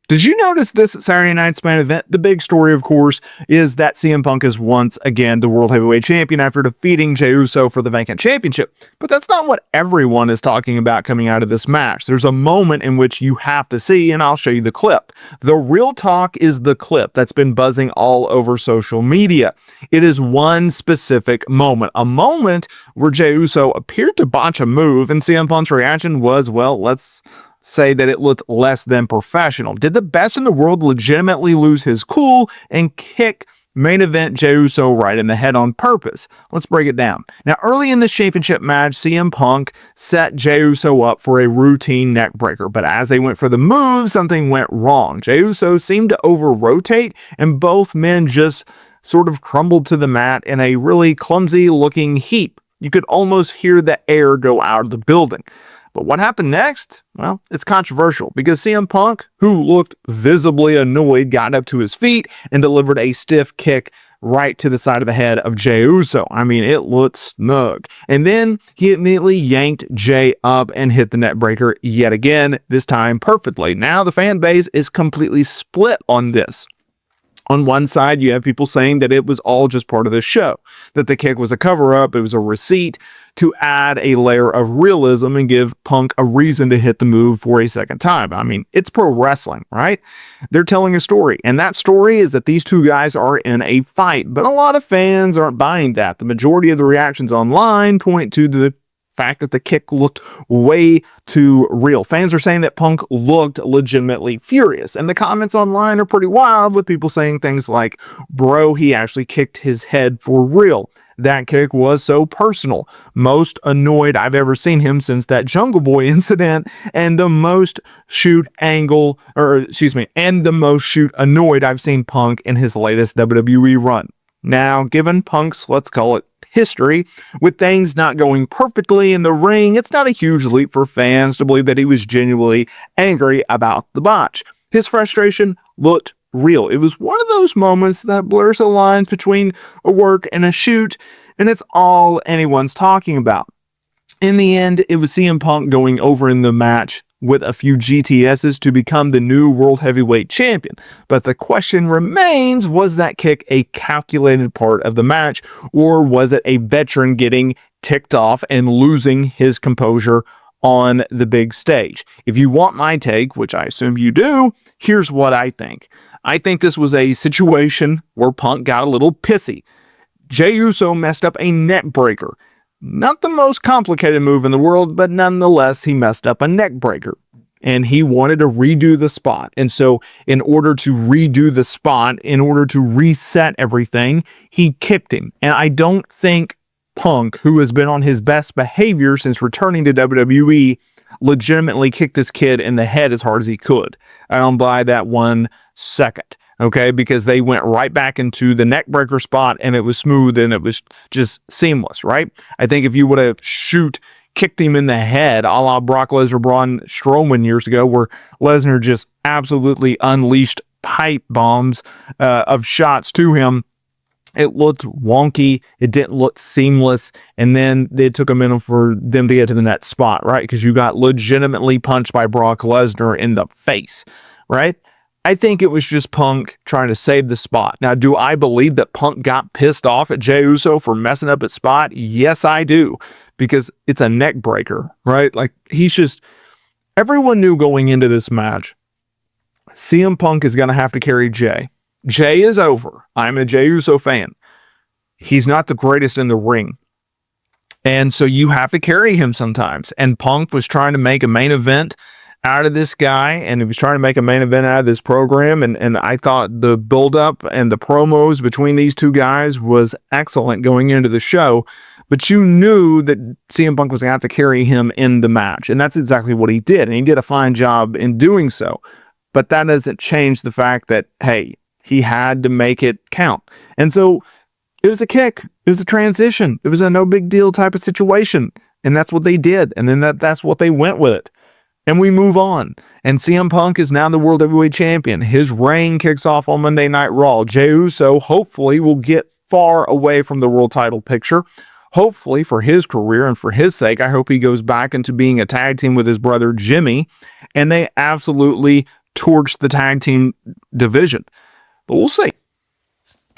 Did you notice this Saturday night's main event? The big story, of course, is that CM Punk is once again the World Heavyweight Champion after defeating Jey Uso for the vacant championship. But that's not what everyone is talking about coming out of this match. There's a moment in which you have to see, and I'll show you the clip. The real talk is the clip that's been buzzing all over social media. It is one specific moment, a moment where Jey Uso appeared to botch a move, and CM Punk's reaction was, well, let's say that it looked less than professional. Did the best in the world legitimately lose his cool and kick main event Jey Uso right in the head on purpose? Let's break it down. Now, early in the championship match, CM Punk set Jey Uso up for a routine neck breaker, but as they went for the move, something went wrong. Jey Uso seemed to over-rotate, and both men just sort of crumbled to the mat in a really clumsy-looking heap. You could almost hear the air go out of the building. But what happened next? Well, it's controversial because CM Punk, who looked visibly annoyed, got up to his feet and delivered a stiff kick right to the side of the head of Jey Uso. I mean, it looked snug. And then he immediately yanked Jey up and hit the net breaker yet again, this time perfectly. Now the fan base is completely split on this. On one side, you have people saying that it was all just part of the show, that the kick was a cover-up, it was a receipt to add a layer of realism and give Punk a reason to hit the move for a second time. I mean, it's pro wrestling, right? They're telling a story, and that story is that these two guys are in a fight, but a lot of fans aren't buying that. The majority of the reactions online point to the fact that the kick looked way too real. Fans are saying that Punk looked legitimately furious, and the comments online are pretty wild, with people saying things like, bro, he actually kicked his head for real. That kick was so personal. Most annoyed I've ever seen him since that Jungle Boy incident, and the most annoyed I've seen Punk in his latest WWE run. Now, given Punk's, let's call it, history, with things not going perfectly in the ring, it's not a huge leap for fans to believe that he was genuinely angry about the botch. His frustration looked real. It was one of those moments that blurs the lines between a work and a shoot, and it's all anyone's talking about. In the end, it was CM Punk going over in the match with a few GTSs to become the new World Heavyweight Champion. But the question remains, was that kick a calculated part of the match, or was it a veteran getting ticked off and losing his composure on the big stage? If you want my take, which I assume you do, here's what I think. I think this was a situation where Punk got a little pissy. Jey Uso messed up a neck breaker. Not the most complicated move in the world, but nonetheless, he messed up a neck breaker. And he wanted to redo the spot. And so in order to redo the spot, in order to reset everything, he kicked him. And I don't think Punk, who has been on his best behavior since returning to WWE, legitimately kicked this kid in the head as hard as he could. I don't buy that 1 second. Okay, because they went right back into the neck breaker spot and it was smooth and it was just seamless, right? I think if you would have kicked him in the head, a la Brock Lesnar, Braun Strowman years ago, where Lesnar just absolutely unleashed pipe bombs of shots to him, it looked wonky, it didn't look seamless, and then it took a minute for them to get to the next spot, right? Because you got legitimately punched by Brock Lesnar in the face, right? I think it was just Punk trying to save the spot. Now, do I believe that Punk got pissed off at Jey Uso for messing up his spot? Yes, I do. Because it's a neck breaker, right? Like, everyone knew going into this match, CM Punk is going to have to carry Jey. Jey is over. I'm a Jey Uso fan. He's not the greatest in the ring. And so you have to carry him sometimes. And Punk was trying to make a main event out of this guy, and he was trying to make a main event out of this program, and I thought the build-up and the promos between these two guys was excellent going into the show, but you knew that CM Punk was going to have to carry him in the match, and that's exactly what he did, and he did a fine job in doing so, but that doesn't change the fact that, hey, he had to make it count. And so it was a kick, it was a transition, it was a no big deal type of situation, and that's what they did, and then that's what they went with it. And we move on. And CM Punk is now the World Heavyweight Champion. His reign kicks off on Monday Night Raw. Jey Uso hopefully will get far away from the world title picture. Hopefully for his career and for his sake, I hope he goes back into being a tag team with his brother Jimmy. And they absolutely torch the tag team division. But we'll see.